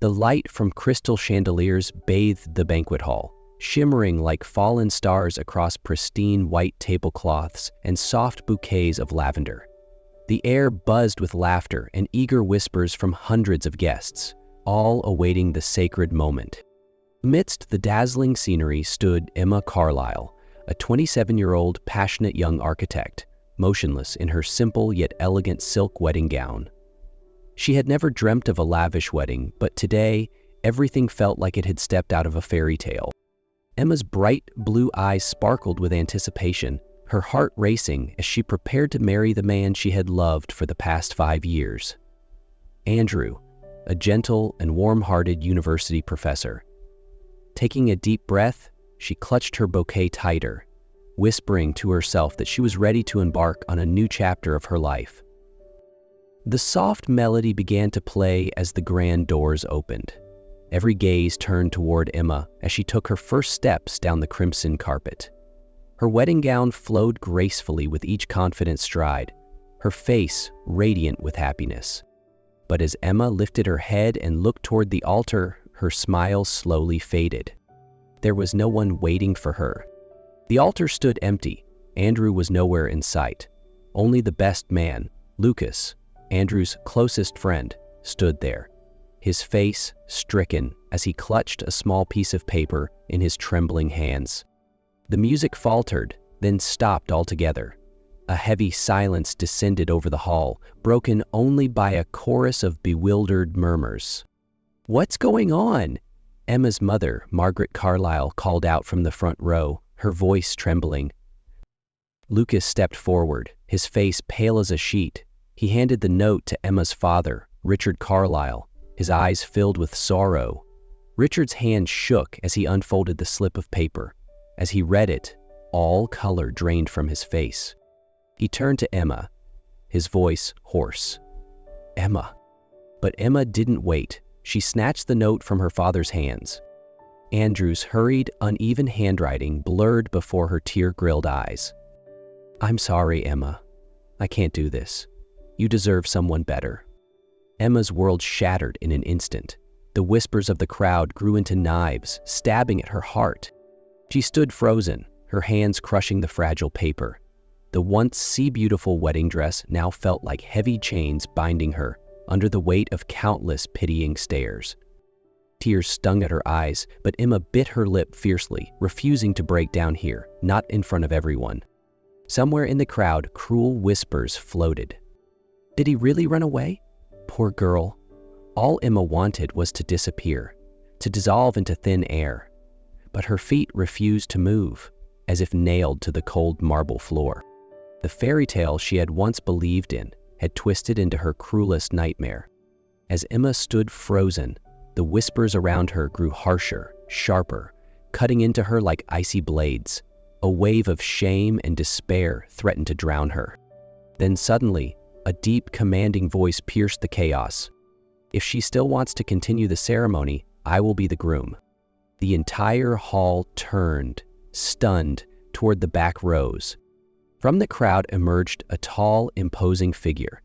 The light from crystal chandeliers bathed the banquet hall, shimmering like fallen stars across pristine white tablecloths and soft bouquets of lavender. The air buzzed with laughter and eager whispers from hundreds of guests, all awaiting the sacred moment. Amidst the dazzling scenery stood Emma Carlisle, a 27-year-old passionate young architect, motionless in her simple yet elegant silk wedding gown. She had never dreamt of a lavish wedding, but today, everything felt like it had stepped out of a fairy tale. Emma's bright blue eyes sparkled with anticipation, her heart racing as she prepared to marry the man she had loved for the past 5 years. Andrew, a gentle and warm-hearted university professor. Taking a deep breath, she clutched her bouquet tighter, whispering to herself that she was ready to embark on a new chapter of her life. The soft melody began to play as the grand doors opened. Every gaze turned toward Emma as she took her first steps down the crimson carpet. Her wedding gown flowed gracefully with each confident stride, her face radiant with happiness. But as Emma lifted her head and looked toward the altar, her smile slowly faded. There was no one waiting for her. The altar stood empty. Andrew was nowhere in sight. Only the best man, Lucas, Andrew's closest friend, stood there, his face stricken as he clutched a small piece of paper in his trembling hands. The music faltered, then stopped altogether. A heavy silence descended over the hall, broken only by a chorus of bewildered murmurs. "What's going on?" Emma's mother, Margaret Carlisle, called out from the front row, her voice trembling. Lucas stepped forward, his face pale as a sheet. He handed the note to Emma's father, Richard Carlisle, his eyes filled with sorrow. Richard's hand shook as he unfolded the slip of paper. As he read it, all color drained from his face. He turned to Emma, his voice hoarse. "Emma." But Emma didn't wait. She snatched the note from her father's hands. Andrew's hurried, uneven handwriting blurred before her tear-grilled eyes. "I'm sorry, Emma. I can't do this. You deserve someone better." Emma's world shattered in an instant. The whispers of the crowd grew into knives, stabbing at her heart. She stood frozen, her hands crushing the fragile paper. The once sea-beautiful wedding dress now felt like heavy chains binding her under the weight of countless pitying stares. Tears stung at her eyes, but Emma bit her lip fiercely, refusing to break down here, not in front of everyone. Somewhere in the crowd, cruel whispers floated. Did he really run away? Poor girl. All Emma wanted was to disappear, to dissolve into thin air. But her feet refused to move, as if nailed to the cold marble floor. The fairy tale she had once believed in had twisted into her cruelest nightmare. As Emma stood frozen, the whispers around her grew harsher, sharper, cutting into her like icy blades. A wave of shame and despair threatened to drown her. Then suddenly, a deep, commanding voice pierced the chaos. "If she still wants to continue the ceremony, I will be the groom." The entire hall turned, stunned, toward the back rows. From the crowd emerged a tall, imposing figure.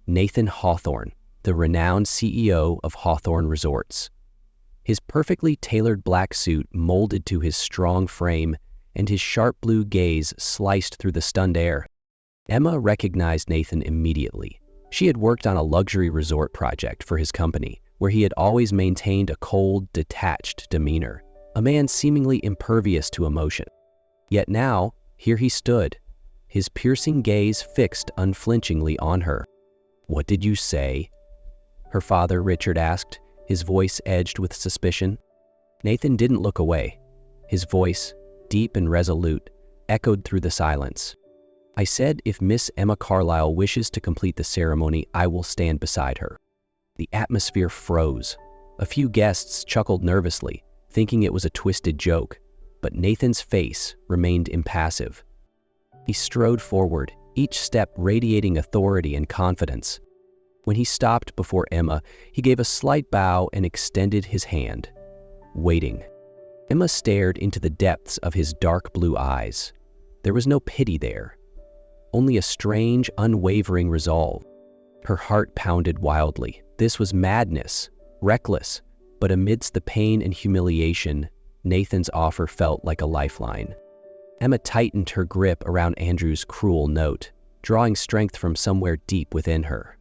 Nathan Hawthorne, the renowned CEO of Hawthorne Resorts. His perfectly tailored black suit molded to his strong frame, and his sharp blue gaze sliced through the stunned air. Emma recognized Nathan immediately. She had worked on a luxury resort project for his company, where he had always maintained a cold, detached demeanor, a man seemingly impervious to emotion. Yet now, here he stood, his piercing gaze fixed unflinchingly on her. "What did you say?" her father, Richard, asked, his voice edged with suspicion. Nathan didn't look away. His voice, deep and resolute, echoed through the silence. "I said if Miss Emma Carlisle wishes to complete the ceremony, I will stand beside her." The atmosphere froze. A few guests chuckled nervously, thinking it was a twisted joke, but Nathan's face remained impassive. He strode forward, each step radiating authority and confidence. When he stopped before Emma, he gave a slight bow and extended his hand. Waiting. Emma stared into the depths of his dark blue eyes. There was no pity there, only a strange, unwavering resolve. Her heart pounded wildly. This was madness, Reckless, but amidst the pain and humiliation, Nathan's offer felt like a lifeline. Emma tightened her grip around Andrew's cruel note, drawing strength from somewhere deep within her.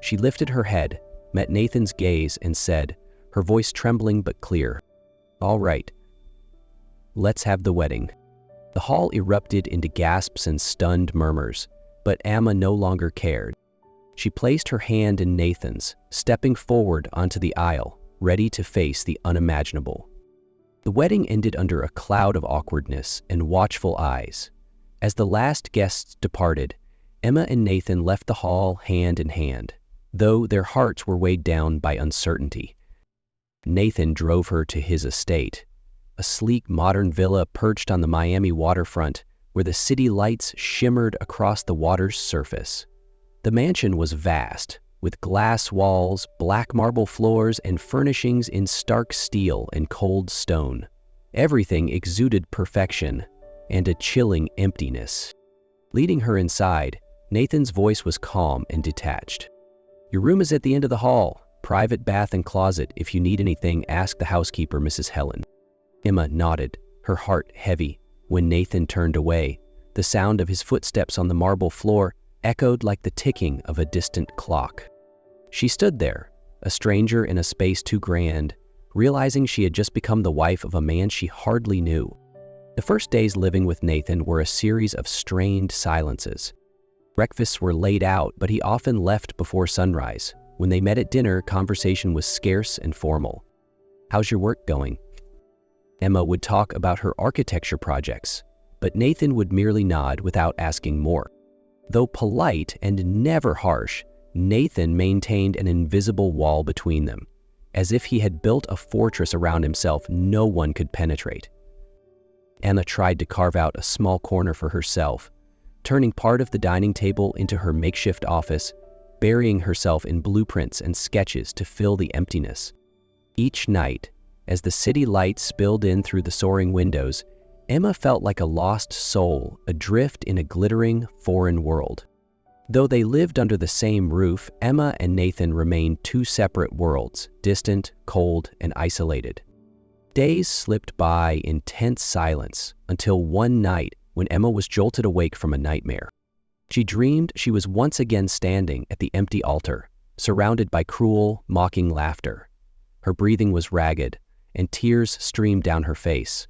She lifted her head, met Nathan's gaze, and said, her voice trembling but clear, "All right, let's have the wedding." The hall erupted into gasps and stunned murmurs, but Emma no longer cared. She placed her hand in Nathan's, stepping forward onto the aisle, ready to face the unimaginable. The wedding ended under a cloud of awkwardness and watchful eyes. As the last guests departed, Emma and Nathan left the hall hand in hand, though their hearts were weighed down by uncertainty. Nathan drove her to his estate, a sleek modern villa perched on the Miami waterfront where the city lights shimmered across the water's surface. The mansion was vast, with glass walls, black marble floors, and furnishings in stark steel and cold stone. Everything exuded perfection and a chilling emptiness. Leading her inside, Nathan's voice was calm and detached. "Your room is at the end of the hall. Private bath and closet. If you need anything, ask the housekeeper, Mrs. Helen." Emma nodded, her heart heavy. When Nathan turned away, the sound of his footsteps on the marble floor echoed like the ticking of a distant clock. She stood there, a stranger in a space too grand, realizing she had just become the wife of a man she hardly knew. The first days living with Nathan were a series of strained silences. Breakfasts were laid out, but he often left before sunrise. When they met at dinner, conversation was scarce and formal. "How's your work going?" Emma would talk about her architecture projects, but Nathan would merely nod without asking more. Though polite and never harsh, Nathan maintained an invisible wall between them, as if he had built a fortress around himself no one could penetrate. Emma tried to carve out a small corner for herself, turning part of the dining table into her makeshift office, burying herself in blueprints and sketches to fill the emptiness. Each night, as the city lights spilled in through the soaring windows, Emma felt like a lost soul adrift in a glittering, foreign world. Though they lived under the same roof, Emma and Nathan remained two separate worlds, distant, cold, and isolated. Days slipped by in tense silence until one night when Emma was jolted awake from a nightmare. She dreamed she was once again standing at the empty altar, surrounded by cruel, mocking laughter. Her breathing was ragged, and tears streamed down her face.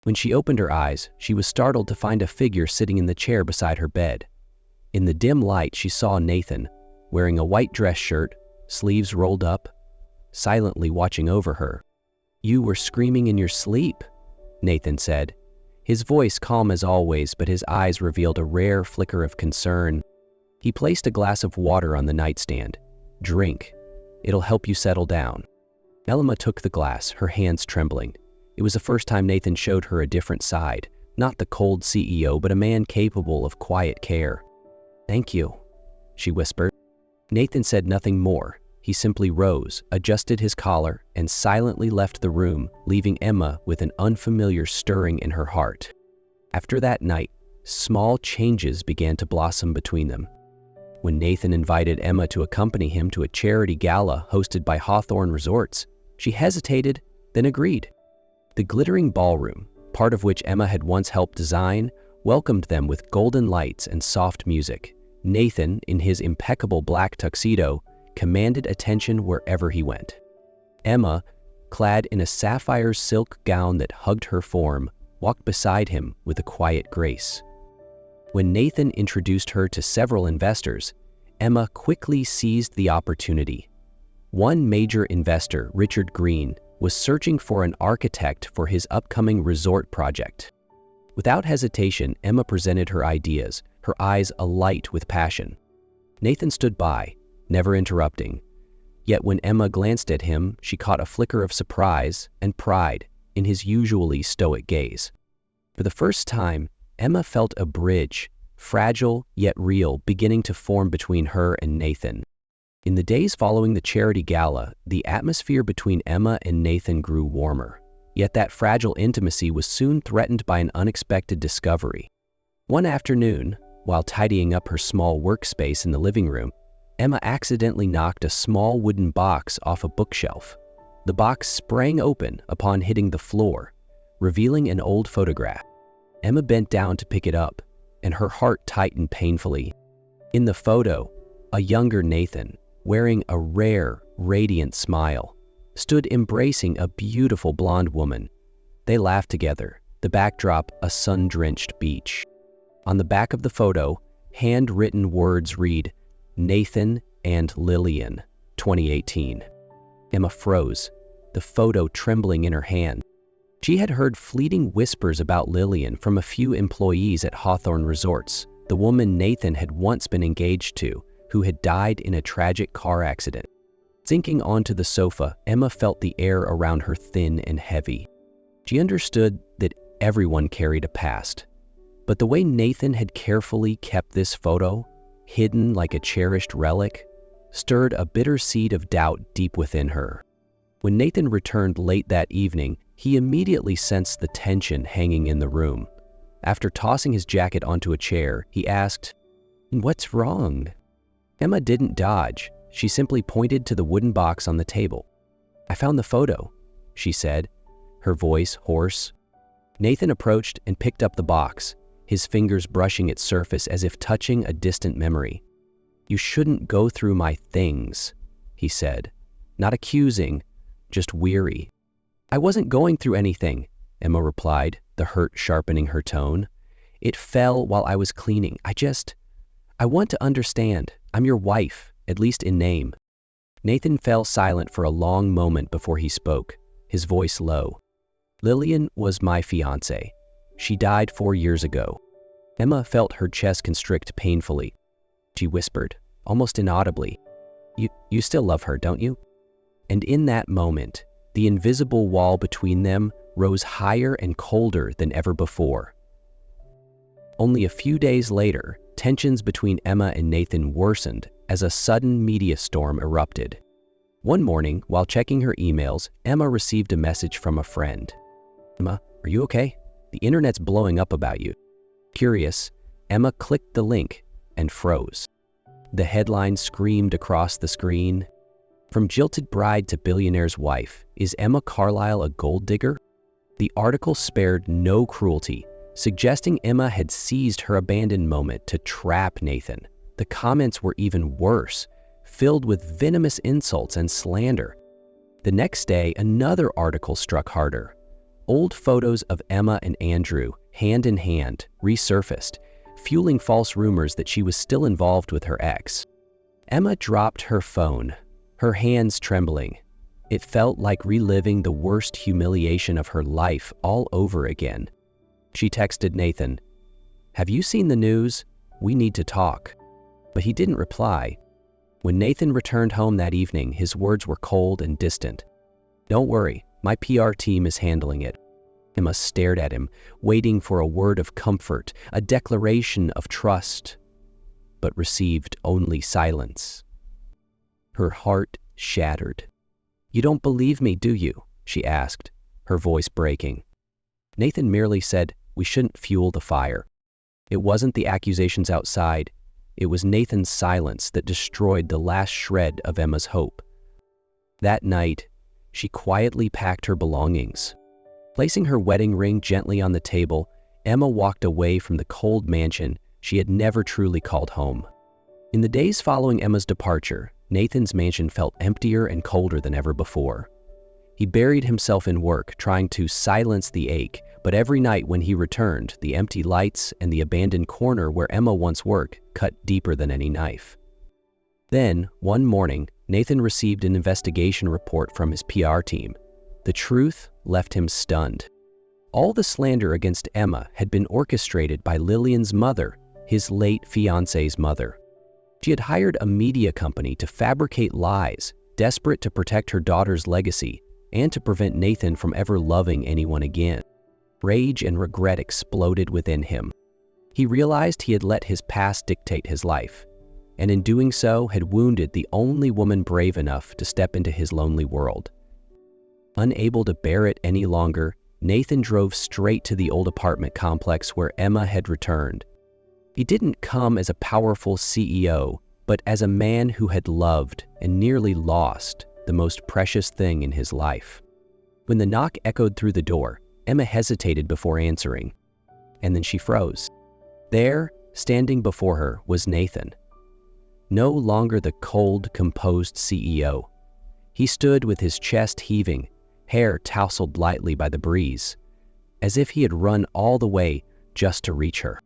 When she opened her eyes, she was startled to find a figure sitting in the chair beside her bed. In the dim light, she saw Nathan, wearing a white dress shirt, sleeves rolled up, silently watching over her. "You were screaming in your sleep," Nathan said. His voice calm as always, but his eyes revealed a rare flicker of concern. He placed a glass of water on the nightstand. "Drink. It'll help you settle down." Emma took the glass, her hands trembling. It was the first time Nathan showed her a different side, not the cold CEO, but a man capable of quiet care. "Thank you," she whispered. Nathan said nothing more. He simply rose, adjusted his collar, and silently left the room, leaving Emma with an unfamiliar stirring in her heart. After that night, small changes began to blossom between them. When Nathan invited Emma to accompany him to a charity gala hosted by Hawthorne Resorts, she hesitated, then agreed. The glittering ballroom, part of which Emma had once helped design, welcomed them with golden lights and soft music. Nathan, in his impeccable black tuxedo, commanded attention wherever he went. Emma, clad in a sapphire silk gown that hugged her form, walked beside him with a quiet grace. When Nathan introduced her to several investors, Emma quickly seized the opportunity. One major investor, Richard Green, was searching for an architect for his upcoming resort project. Without hesitation, Emma presented her ideas, her eyes alight with passion. Nathan stood by, never interrupting. Yet when Emma glanced at him, she caught a flicker of surprise and pride in his usually stoic gaze. For the first time, Emma felt a bridge, fragile yet real, beginning to form between her and Nathan. In the days following the charity gala, the atmosphere between Emma and Nathan grew warmer. Yet that fragile intimacy was soon threatened by an unexpected discovery. One afternoon, while tidying up her small workspace in the living room, Emma accidentally knocked a small wooden box off a bookshelf. The box sprang open upon hitting the floor, revealing an old photograph. Emma bent down to pick it up, and her heart tightened painfully. In the photo, a younger Nathan, wearing a rare, radiant smile, stood embracing a beautiful blonde woman. They laughed together, the backdrop a sun-drenched beach. On the back of the photo, handwritten words read, "Nathan and Lillian, 2018. Emma froze, the photo trembling in her hand. She had heard fleeting whispers about Lillian from a few employees at Hawthorne Resorts, the woman Nathan had once been engaged to, who had died in a tragic car accident. Sinking onto the sofa, Emma felt the air around her thin and heavy. She understood that everyone carried a past, but the way Nathan had carefully kept this photo, hidden like a cherished relic, stirred a bitter seed of doubt deep within her. When Nathan returned late that evening, he immediately sensed the tension hanging in the room. After tossing his jacket onto a chair, he asked, "What's wrong?" Emma didn't dodge. She simply pointed to the wooden box on the table. "I found the photo," she said, her voice hoarse. Nathan approached and picked up the box, his fingers brushing its surface as if touching a distant memory. "You shouldn't go through my things," he said, not accusing, just weary. "I wasn't going through anything," Emma replied, the hurt sharpening her tone. "It fell while I was cleaning. I want to understand. I'm your wife, at least in name." Nathan fell silent for a long moment before he spoke, his voice low. "Lillian was my fiancée. She died 4 years ago." Emma felt her chest constrict painfully. She whispered, almost inaudibly, You still love her, don't you?" And in that moment, the invisible wall between them rose higher and colder than ever before. Only a few days later, tensions between Emma and Nathan worsened as a sudden media storm erupted. One morning, while checking her emails, Emma received a message from a friend. "Emma, are you okay? The internet's blowing up about you." Curious, Emma clicked the link and froze. The headline screamed across the screen, "From jilted bride to billionaire's wife, is Emma Carlisle a gold digger?" The article spared no cruelty, suggesting Emma had seized her abandoned moment to trap Nathan. The comments were even worse, filled with venomous insults and slander. The next day, another article struck harder. Old photos of Emma and Andrew, hand in hand, resurfaced, fueling false rumors that she was still involved with her ex. Emma dropped her phone, her hands trembling. It felt like reliving the worst humiliation of her life all over again. She texted Nathan, "Have you seen the news? We need to talk." But he didn't reply. When Nathan returned home that evening, his words were cold and distant. "Don't worry, my PR team is handling it." Emma stared at him, waiting for a word of comfort, a declaration of trust, but received only silence. Her heart shattered. "You don't believe me, do you?" she asked, her voice breaking. Nathan merely said, "We shouldn't fuel the fire." It wasn't the accusations outside. It was Nathan's silence that destroyed the last shred of Emma's hope. That night, she quietly packed her belongings. Placing her wedding ring gently on the table, Emma walked away from the cold mansion she had never truly called home. In the days following Emma's departure, Nathan's mansion felt emptier and colder than ever before. He buried himself in work, trying to silence the ache, but every night when he returned, the empty lights and the abandoned corner where Emma once worked cut deeper than any knife. Then, one morning, Nathan received an investigation report from his PR team. The truth left him stunned. All the slander against Emma had been orchestrated by Lillian's mother, his late fiancé's mother. She had hired a media company to fabricate lies, desperate to protect her daughter's legacy and to prevent Nathan from ever loving anyone again. Rage and regret exploded within him. He realized he had let his past dictate his life, and in doing so had wounded the only woman brave enough to step into his lonely world. Unable to bear it any longer, Nathan drove straight to the old apartment complex where Emma had returned. He didn't come as a powerful CEO, but as a man who had loved and nearly lost the most precious thing in his life. When the knock echoed through the door, Emma hesitated before answering, and then she froze. There, standing before her, was Nathan. No longer the cold, composed CEO. He stood with his chest heaving, hair tousled lightly by the breeze, as if he had run all the way just to reach her.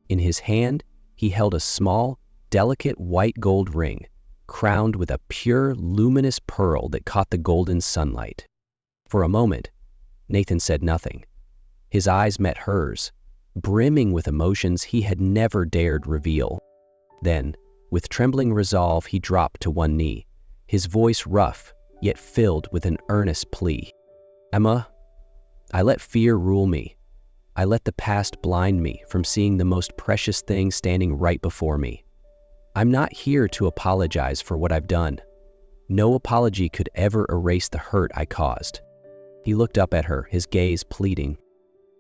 In his hand, he held a small, delicate white gold ring, crowned with a pure, luminous pearl that caught the golden sunlight. For a moment, Nathan said nothing. His eyes met hers, brimming with emotions he had never dared reveal. Then, with trembling resolve, he dropped to one knee, his voice rough, yet filled with an earnest plea. "Emma, I let fear rule me. I let the past blind me from seeing the most precious thing standing right before me. I'm not here to apologize for what I've done. No apology could ever erase the hurt I caused." He looked up at her, his gaze pleading.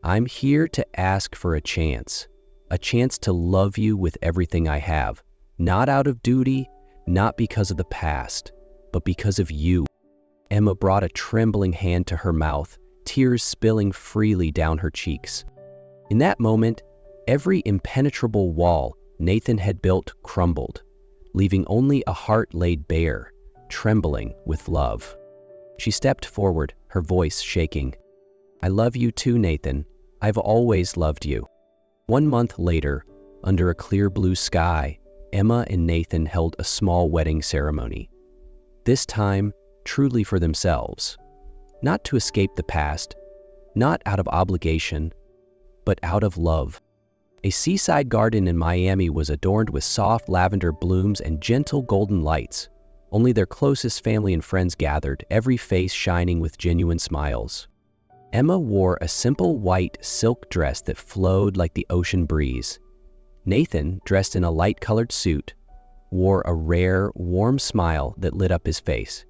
"I'm here to ask for a chance to love you with everything I have, not out of duty, not because of the past, but because of you." Emma brought a trembling hand to her mouth, tears spilling freely down her cheeks. In that moment, every impenetrable wall Nathan had built crumbled, leaving only a heart laid bare, trembling with love. She stepped forward, her voice shaking. "I love you too, Nathan. I've always loved you." 1 month later, under a clear blue sky, Emma and Nathan held a small wedding ceremony. This time, truly for themselves. Not to escape the past, not out of obligation, but out of love. A seaside garden in Miami was adorned with soft lavender blooms and gentle golden lights. Only their closest family and friends gathered, every face shining with genuine smiles. Emma wore a simple white silk dress that flowed like the ocean breeze. Nathan, dressed in a light-colored suit, wore a rare, warm smile that lit up his face.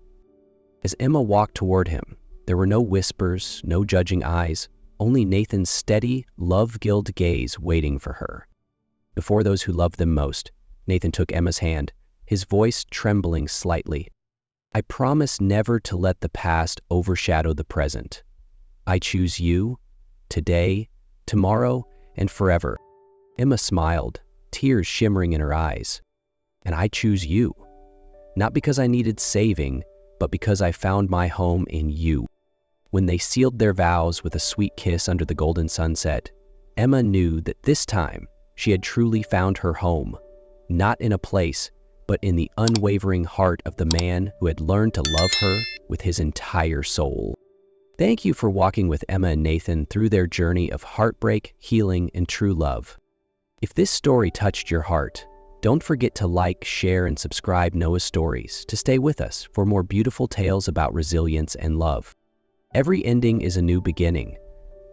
As Emma walked toward him, there were no whispers, no judging eyes, only Nathan's steady, love-gilled gaze waiting for her. Before those who loved them most, Nathan took Emma's hand, his voice trembling slightly. "I promise never to let the past overshadow the present. I choose you, today, tomorrow, and forever." Emma smiled, tears shimmering in her eyes. "And I choose you, not because I needed saving, but because I found my home in you." When they sealed their vows with a sweet kiss under the golden sunset, Emma knew that this time she had truly found her home, not in a place, but in the unwavering heart of the man who had learned to love her with his entire soul. Thank you for walking with Emma and Nathan through their journey of heartbreak, healing, and true love. If this story touched your heart, don't forget to like, share, and subscribe Noah's Stories to stay with us for more beautiful tales about resilience and love. Every ending is a new beginning.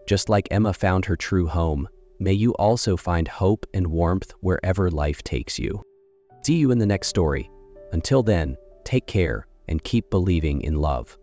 Just like Emma found her true home, may you also find hope and warmth wherever life takes you. See you in the next story. Until then, take care and keep believing in love.